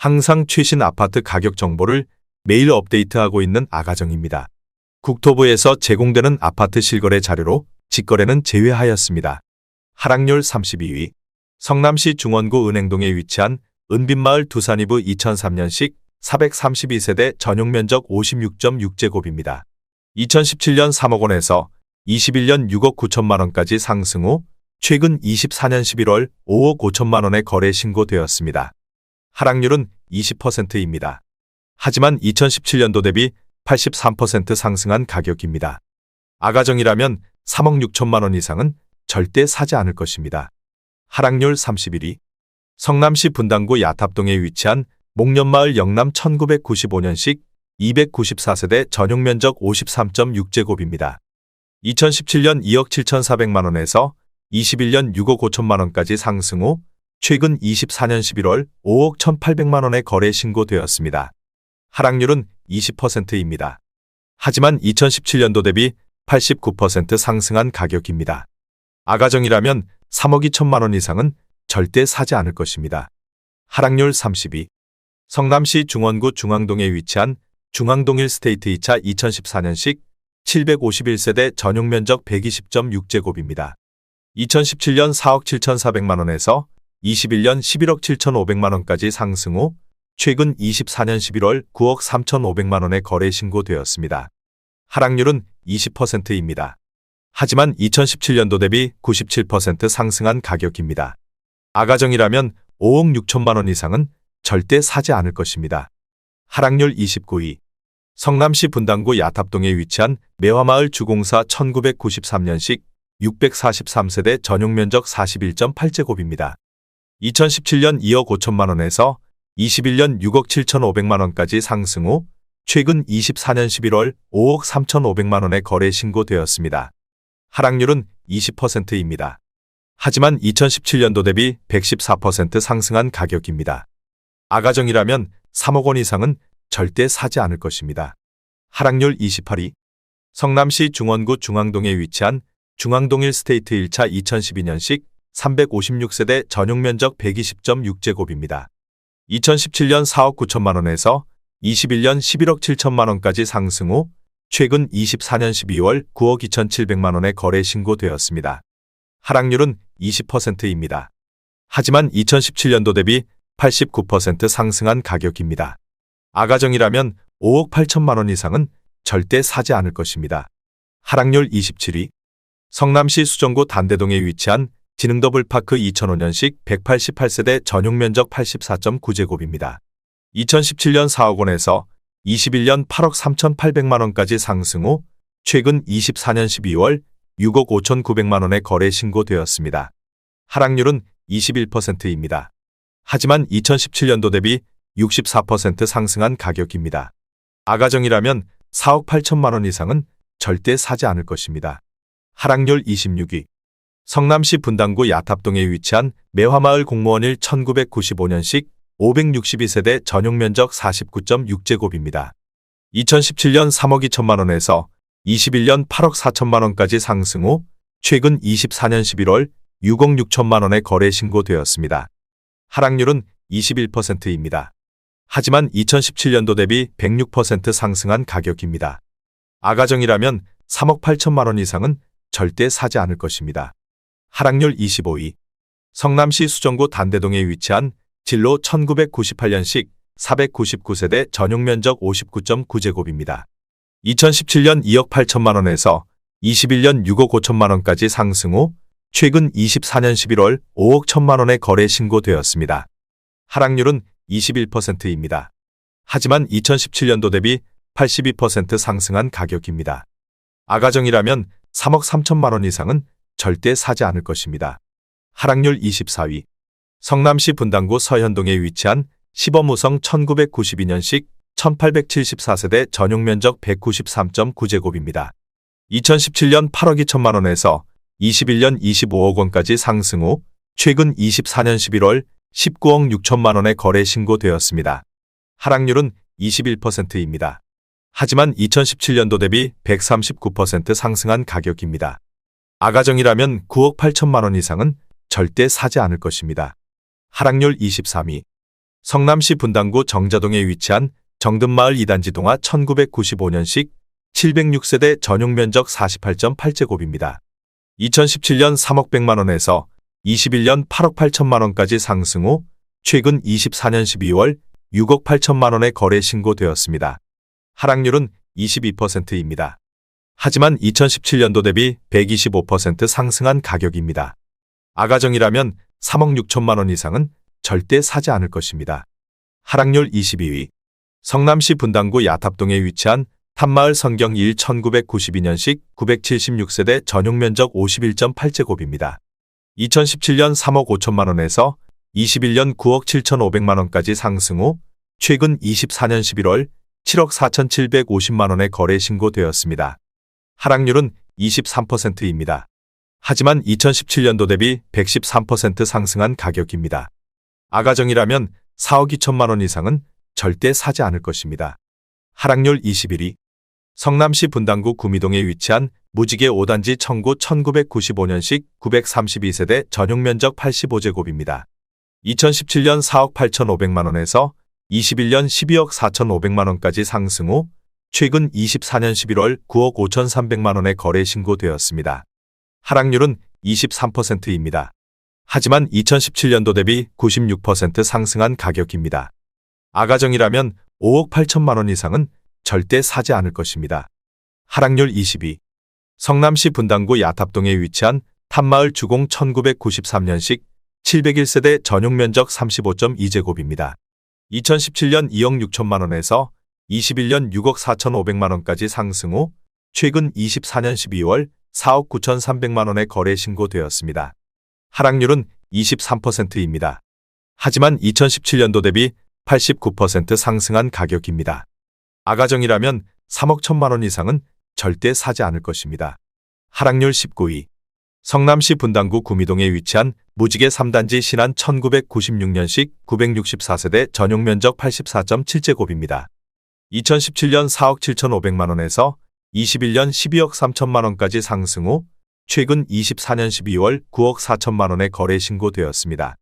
항상 최신 아파트 가격 정보를 매일 업데이트하고 있는 아가정입니다. 국토부에서 제공되는 아파트 실거래 자료로 직거래는 제외하였습니다. 하락률 32위. 성남시 중원구 은행동에 위치한 은빛마을 두산이브 2003년식 432세대 전용면적 56.6제곱입니다. 2017년 3억 원에서 21년 6억 9천만 원까지 상승 후 최근 24년 11월 5억 5천만 원에 거래 신고되었습니다. 하락률은 20%입니다. 하지만 2017년도 대비 83% 상승한 가격입니다. 아가정이라면 3억 6천만 원 이상은 절대 사지 않을 것입니다. 하락률 31위. 성남시 분당구 야탑동에 위치한 목련마을 영남 1995년식 294세대 전용면적 53.6제곱입니다. 2017년 2억 7,400만 원에서 21년 6억 5천만 원까지 상승 후 최근 24년 11월 5억 1,800만 원에 거래 신고되었습니다. 하락률은 20%입니다. 하지만 2017년도 대비 89% 상승한 가격입니다. 아가정이라면 3억 2천만 원 이상은 절대 사지 않을 것입니다. 하락률 32. 성남시 중원구 중앙동에 위치한 중앙동 1스테이트 2차 2014년식 751세대 전용면적 120.6제곱입니다. 2017년 4억 7,400만 원에서 21년 11억 7,500만 원까지 상승 후 최근 24년 11월 9억 3,500만 원에 거래 신고되었습니다. 하락률은 20%입니다. 하지만 2017년도 대비 97% 상승한 가격입니다. 아가정이라면 5억 6천만 원 이상은 절대 사지 않을 것입니다. 하락률 29위. 성남시 분당구 야탑동에 위치한 매화마을 주공사 1993년식 643세대 전용면적 41.8제곱입니다. 2017년 2억 5천만 원에서 21년 6억 7,500만 원까지 상승 후 최근 24년 11월 5억 3,500만 원에 거래 신고되었습니다. 하락률은 20%입니다. 하지만 2017년도 대비 114% 상승한 가격입니다. 아가정이라면 3억 원 이상은 절대 사지 않을 것입니다. 하락률 28위. 성남시 중원구 중앙동에 위치한 중앙동 1스테이트 1차 2012년식 356세대 전용면적 120.6제곱입니다. 2017년 4억 9천만 원에서 21년 11억 7천만 원까지 상승 후 최근 24년 12월 9억 2,700만 원에 거래 신고되었습니다. 하락률은 20%입니다. 하지만 2017년도 대비 89% 상승한 가격입니다. 아가정이라면 5억 8천만 원 이상은 절대 사지 않을 것입니다. 하락률 27위. 성남시 수정구 단대동에 위치한 지능더블파크 2005년식 188세대 전용면적 84.9제곱입니다. 2017년 4억 원에서 21년 8억 3,800만 원까지 상승 후 최근 24년 12월 6억 5,900만 원에 거래 신고되었습니다. 하락률은 21%입니다. 하지만 2017년도 대비 64% 상승한 가격입니다. 아가정이라면 4억 8천만 원 이상은 절대 사지 않을 것입니다. 하락률 26위. 성남시 분당구 야탑동에 위치한 매화마을 공무원 1 1995년식 562세대 전용면적 49.6제곱입니다. 2017년 3억 2천만 원에서 21년 8억 4천만 원까지 상승 후 최근 24년 11월 6억 6천만 원에 거래 신고되었습니다. 하락률은 21%입니다. 하지만 2017년도 대비 106% 상승한 가격입니다. 아가정이라면 3억 8천만 원 이상은 절대 사지 않을 것입니다. 하락률 25위. 성남시 수정구 단대동에 위치한 진로 1998년식 499세대 전용면적 59.9제곱입니다. 2017년 2억 8천만 원에서 21년 6억 5천만 원까지 상승 후 최근 24년 11월 5억 1천만 원에 거래 신고되었습니다. 하락률은 21%입니다. 하지만 2017년도 대비 82% 상승한 가격입니다. 아가정이라면 3억 3천만 원 이상은 절대 사지 않을 것입니다. 하락률 24위. 성남시 분당구 서현동에 위치한 시범우성 1992년식 1874세대 전용면적 193.9제곱입니다. 2017년 8억 2천만 원에서 21년 25억 원까지 상승 후 최근 24년 11월 19억 6천만 원에 거래 신고되었습니다. 하락률은 21%입니다. 하지만 2017년도 대비 139% 상승한 가격입니다. 아가정이라면 9억 8천만 원 이상은 절대 사지 않을 것입니다. 하락률 23위. 성남시 분당구 정자동에 위치한 정든마을 2단지 동화 1995년식 706세대 전용 면적 48.8제곱입니다. 2017년 3억 100만원에서 21년 8억 8천만원까지 상승 후 최근 24년 12월 6억 8천만원에 거래 신고되었습니다. 하락률은 22%입니다. 하지만 2017년도 대비 125% 상승한 가격입니다. 아가정이라면 3억 6천만원 이상은 절대 사지 않을 것입니다. 하락률 22위. 성남시 분당구 야탑동에 위치한 탑마을 성경 1 1992년식 976세대 전용 면적 51.8제곱입니다. 2017년 3억 5천만원에서 21년 9억 7천5백만원까지 상승 후 최근 24년 11월 7억 4천7백오십만원에 거래 신고되었습니다. 하락률은 23%입니다. 하지만 2017년도 대비 113% 상승한 가격입니다. 아가정이라면 4억 2천만원 이상은 절대 사지 않을 것입니다. 하락률 21위. 성남시 분당구 구미동에 위치한 무지개 5단지 청구 1995년식 932세대 전용 면적 85제곱입니다. 2017년 4억 8천5백만원에서 21년 12억 4천5백만원까지 상승 후 최근 24년 11월 9억 5천3백만원에 거래 신고되었습니다. 하락률은 23%입니다. 하지만 2017년도 대비 96% 상승한 가격입니다. 아가정이라면 5억 8천만원 이상은 절대 사지 않을 것입니다. 하락률 22. 성남시 분당구 야탑동에 위치한 탑마을 주공 1993년식 701세대 전용 면적 35.2제곱입니다. 2017년 2억 6천만원에서 21년 6억 4천5백만원까지 상승 후 최근 24년 12월 4억 9천3백만원에 거래 신고되었습니다. 하락률은 23%입니다. 하지만 2017년도 대비 89% 상승한 가격입니다. 아가정이라면 3억 1천만원 이상은 절대 사지 않을 것입니다. 하락률 19위. 성남시 분당구 구미동에 위치한 무지개 3단지 신안 1996년식 964세대 전용 면적 84.7제곱입니다. 2017년 4억 7천5백만원에서 21년 12억 3천만원까지 상승 후 최근 24년 12월 9억 4천만원에 거래 신고되었습니다.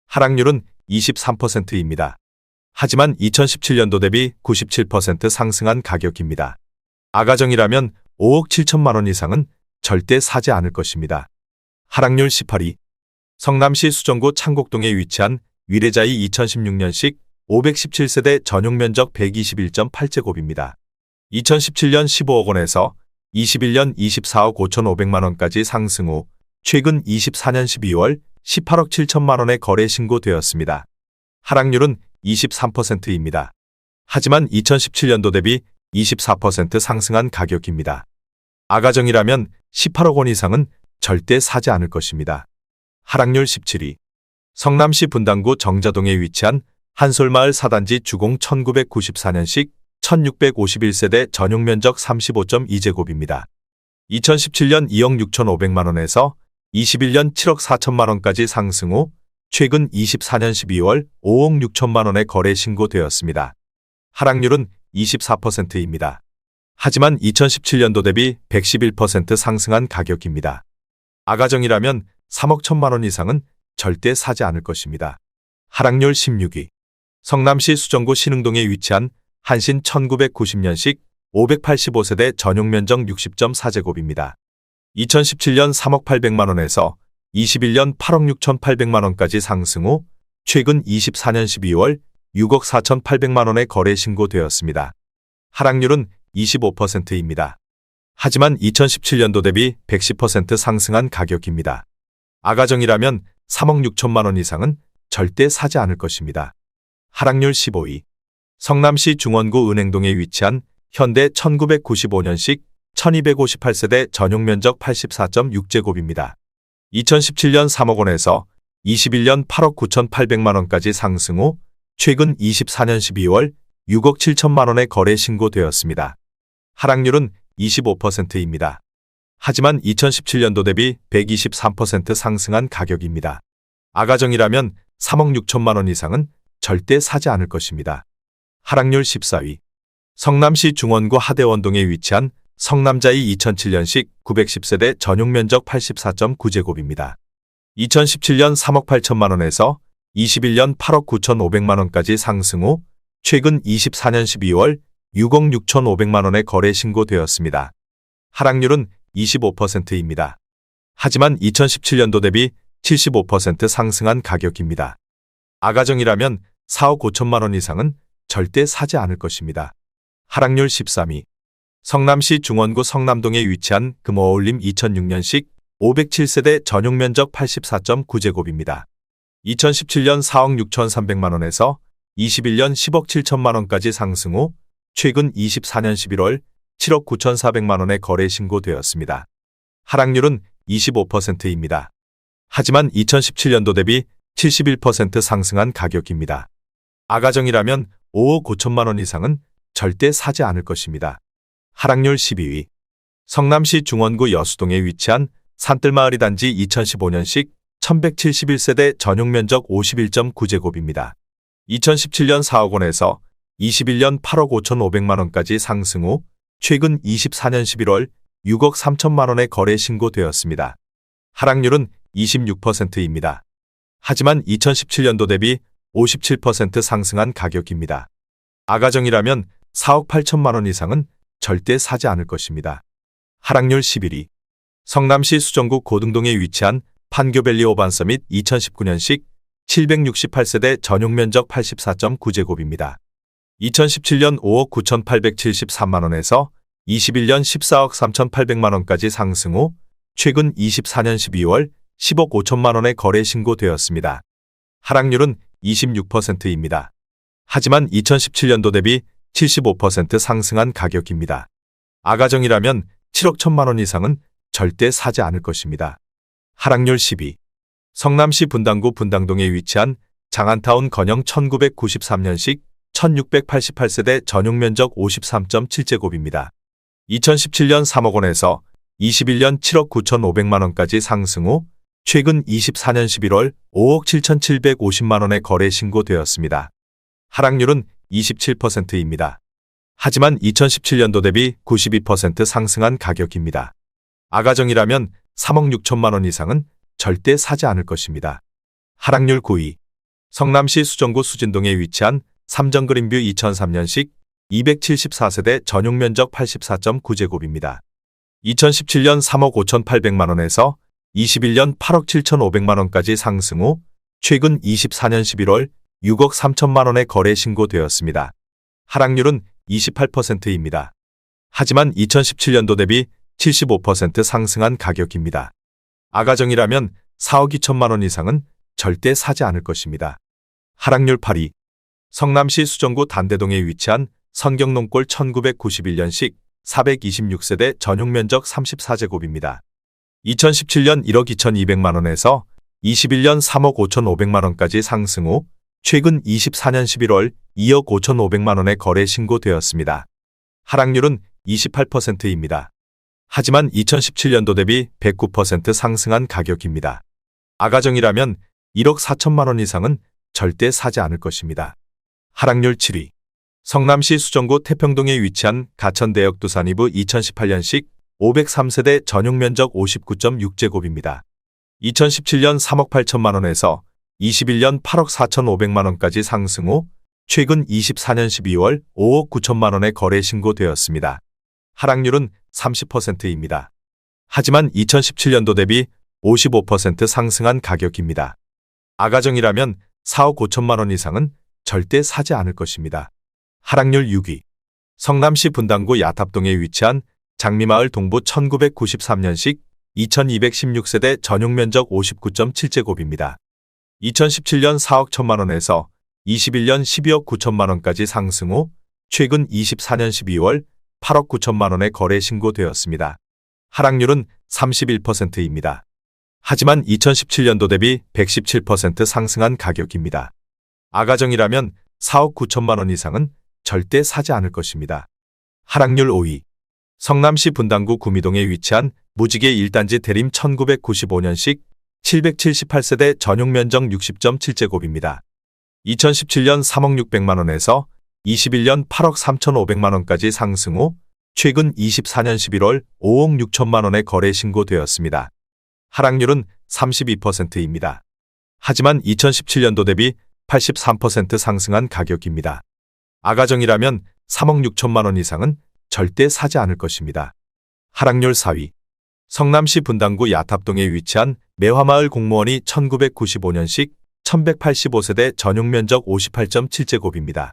하락률은 23%입니다. 하지만 2017년도 대비 97% 상승한 가격입니다. 아가정이라면 5억 7천만원 이상은 절대 사지 않을 것입니다. 하락률 18위. 성남시 수정구 창곡동에 위치한 위례자이 2016년식 517세대 전용 면적 121.8제곱입니다. 2017년 15억 원에서 21년 24억 5천5백만원까지 상승 후 최근 24년 12월 18억 7천만원에 거래 신고되었습니다. 하락률은 23%입니다. 하지만 2017년도 대비 24% 상승한 가격입니다. 아가정이라면 18억 원 이상은 절대 사지 않을 것입니다. 하락률 17위. 성남시 분당구 정자동에 위치한 한솔마을 4단지 주공 1994년식 1651세대 전용 면적 35.2제곱입니다. 2017년 2억 6천5백만원에서 21년 7억 4천만원까지 상승 후 최근 24년 12월 5억 6천만원에 거래 신고되었습니다. 하락률은 24%입니다. 하지만 2017년도 대비 111% 상승한 가격입니다. 아가정이라면 3억 1천만원 이상은 절대 사지 않을 것입니다. 하락률 16위. 성남시 수정구 신흥동에 위치한 한신 1990년식 585세대 전용 면적 60.4제곱입니다. 2017년 3억 8백만원에서 21년 8억 6천8백만원까지 상승 후 최근 24년 12월 6억 4천8백만원에 거래 신고되었습니다. 하락률은 25%입니다. 하지만 2017년도 대비 110% 상승한 가격입니다. 아가정이라면 3억 6천만원 이상은 절대 사지 않을 것입니다. 하락률 15위. 성남시 중원구 은행동에 위치한 현대 1995년식 1258세대 전용 면적 84.6제곱입니다. 2017년 3억 원에서 21년 8억 9천8백만원까지 상승 후 최근 24년 12월 6억 7천만원에 거래 신고되었습니다. 하락률은 25%입니다. 하지만 2017년도 대비 123% 상승한 가격입니다. 아가정이라면 3억 6천만원 이상은 절대 사지 않을 것입니다. 하락률 14위. 성남시 중원구 하대원동에 위치한 성남자이 2007년식 910세대 전용 면적 84.9제곱입니다. 2017년 3억 8천만원에서 21년 8억 9,500만 원까지 상승 후 최근 24년 12월 6억 6,500만 원의 거래 신고되었습니다. 하락률은 25%입니다. 하지만 2017년도 대비 75% 상승한 가격입니다. 아가정이라면 4억 5천만 원 이상은 절대 사지 않을 것입니다. 하락률 13위. 성남시 중원구 성남동에 위치한 금어울림 2006년식 507세대 전용 면적 84.9제곱입니다. 2017년 4억 6,300만 원에서 21년 10억 7천만 원까지 상승 후 최근 24년 11월 7억 9,400만 원의 거래 신고되었습니다. 하락률은 25%입니다. 하지만 2017년도 대비 71% 상승한 가격입니다. 아가정이라면 5억 5천만 원 이상은 절대 사지 않을 것입니다. 하락률 12위. 성남시 중원구 여수동에 위치한 산뜰마을 2단지 2015년식 1171세대 전용 면적 51.9제곱입니다. 2017년 4억 원에서 21년 8억 5,500만 원까지 상승 후 최근 24년 11월 6억 3천만 원의 거래 신고되었습니다. 하락률은 26%입니다. 하지만 2017년도 대비 57% 상승한 가격입니다. 아가정이라면 4억 8천만 원 이상은 절대 사지 않을 것입니다. 하락률 11위. 성남시 수정구 고등동에 위치한 판교밸리 오반서밋 2019년식 768세대 전용 면적 84.9제곱입니다. 2017년 5억 9,873만 원에서 21년 14억 3,800만 원까지 상승 후 최근 24년 12월 10억 5천만 원의 거래 신고되었습니다. 하락률은 26%입니다. 하지만 2017년도 대비 75% 상승한 가격입니다. 아가정이라면 7억 1천만 원 이상은 절대 사지 않을 것입니다. 하락률 10위. 성남시 분당구 분당동에 위치한 장안타운 건영 1993년식 1688세대 전용 면적 53.7제곱입니다. 2017년 3억 원에서 21년 7억 9,500만 원까지 상승 후 최근 24년 11월 5억 7,750만 원의 거래 신고되었습니다. 하락률은 27%입니다. 하지만 2017년도 대비 92% 상승한 가격입니다. 아가정이라면 3억 6천만 원 이상은 절대 사지 않을 것입니다. 하락률 9위. 성남시 수정구 수진동에 위치한 삼정그린뷰 2003년식 274세대 전용 면적 84.9제곱입니다. 2017년 3억 5,800만 원에서 21년 8억 7,500만 원까지 상승 후 최근 24년 11월 6억 3천만 원의 거래 신고되었습니다. 하락률은 28%입니다. 하지만 2017년도 대비 75% 상승한 가격입니다. 아가정이라면 4억 2천만 원 이상은 절대 사지 않을 것입니다. 하락률 8위. 성남시 수정구 단대동에 위치한 선경농골 1991년식 426세대 전용 면적 34제곱입니다. 2017년 1억 2,200만 원에서 21년 3억 5,500만 원까지 상승 후 최근 24년 11월 2억 5,500만 원의 거래 신고되었습니다. 하락률은 28%입니다. 하지만 2017년도 대비 109% 상승한 가격입니다. 아가정이라면 1억 4천만 원 이상은 절대 사지 않을 것입니다. 하락률 7위. 성남시 수정구 태평동에 위치한 가천대역 두산이브 2018년식 503세대 전용 면적 59.6제곱입니다. 2017년 3억 8천만 원에서 21년 8억 4,500만 원까지 상승 후 최근 24년 12월 5억 9천만 원의 거래 신고되었습니다. 하락률은 30%입니다. 하지만 2017년도 대비 55% 상승한 가격입니다. 아가정이라면 4억 5천만 원 이상은 절대 사지 않을 것입니다. 하락률 6위. 성남시 분당구 야탑동에 위치한 장미마을 동부 1993년식 2216세대 전용 면적 59.7제곱입니다. 2017년 4억 1천만 원에서 21년 12억 9천만 원까지 상승 후 최근 24년 12월 8억 9천만 원의 거래 신고되었습니다. 하락률은 31%입니다. 하지만 2017년도 대비 117% 상승한 가격입니다. 아가정이라면 4억 9천만 원 이상은 절대 사지 않을 것입니다. 하락률 5위. 성남시 분당구 구미동에 위치한 무지개 1단지 대림 1995년식 778세대 전용 면적 60.7제곱입니다. 2017년 3억 600만 원에서 21년 8억 3,500만 원까지 상승 후 최근 24년 11월 5억 6천만 원의 거래 신고되었습니다. 하락률은 32%입니다. 하지만 2017년도 대비 83% 상승한 가격입니다. 아가정이라면 3억 6천만 원 이상은 절대 사지 않을 것입니다. 하락률 4위. 성남시 분당구 야탑동에 위치한 매화마을 공무원이 1995년식 1185세대 전용 면적 58.7제곱입니다.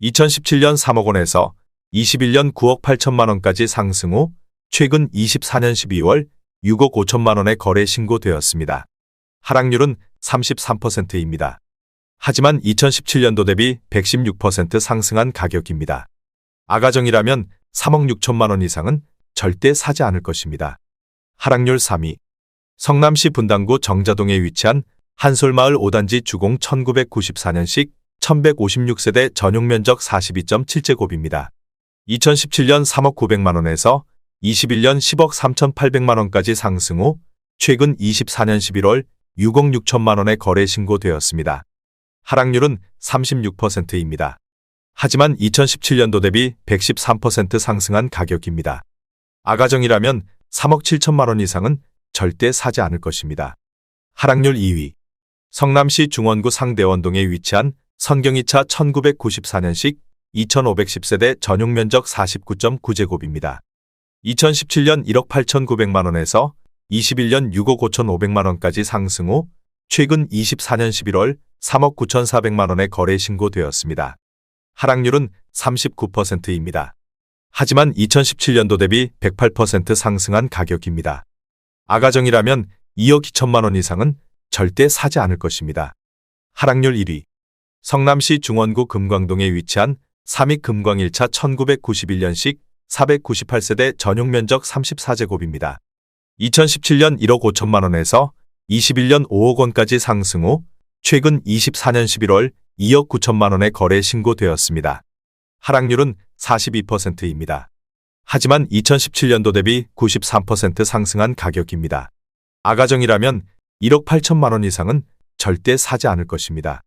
2017년 3억 원에서 21년 9억 8천만 원까지 상승 후 최근 24년 12월 6억 5천만 원에 거래 신고되었습니다. 하락률은 33%입니다. 하지만 2017년도 대비 116% 상승한 가격입니다. 아가정이라면 3억 6천만 원 이상은 절대 사지 않을 것입니다. 하락률 3위. 성남시 분당구 정자동에 위치한 한솔마을 5단지 주공 1994년식 1156세대 전용 면적 42.7제곱입니다. 2017년 3억 900만 원에서 21년 10억 3,800만 원까지 상승 후 최근 24년 11월 6억 6천만 원에 거래 신고되었습니다. 하락률은 36%입니다. 하지만 2017년도 대비 113% 상승한 가격입니다. 아가정이라면 3억 7천만 원 이상은 절대 사지 않을 것입니다. 하락률 2위. 성남시 중원구 상대원동에 위치한 선경이차 1994년식 2510세대 전용 면적 49.9제곱입니다. 2017년 1억 8,900만 원에서 21년 6억 5,500만 원까지 상승 후 최근 24년 11월 3억 9,400만 원에 거래 신고되었습니다. 하락률은 39%입니다. 하지만 2017년도 대비 108% 상승한 가격입니다. 아가정이라면 2억 2천만 원 이상은 절대 사지 않을 것입니다. 하락률 1위. 성남시 중원구 금광동에 위치한 삼익 금광 1차 1991년식 498세대 전용 면적 34제곱입니다. 2017년 1억 5천만 원에서 21년 5억 원까지 상승 후 최근 24년 11월 2억 9천만 원에 거래 신고되었습니다. 하락률은 42%입니다. 하지만 2017년도 대비 93% 상승한 가격입니다. 아가정이라면 1억 8천만 원 이상은 절대 사지 않을 것입니다.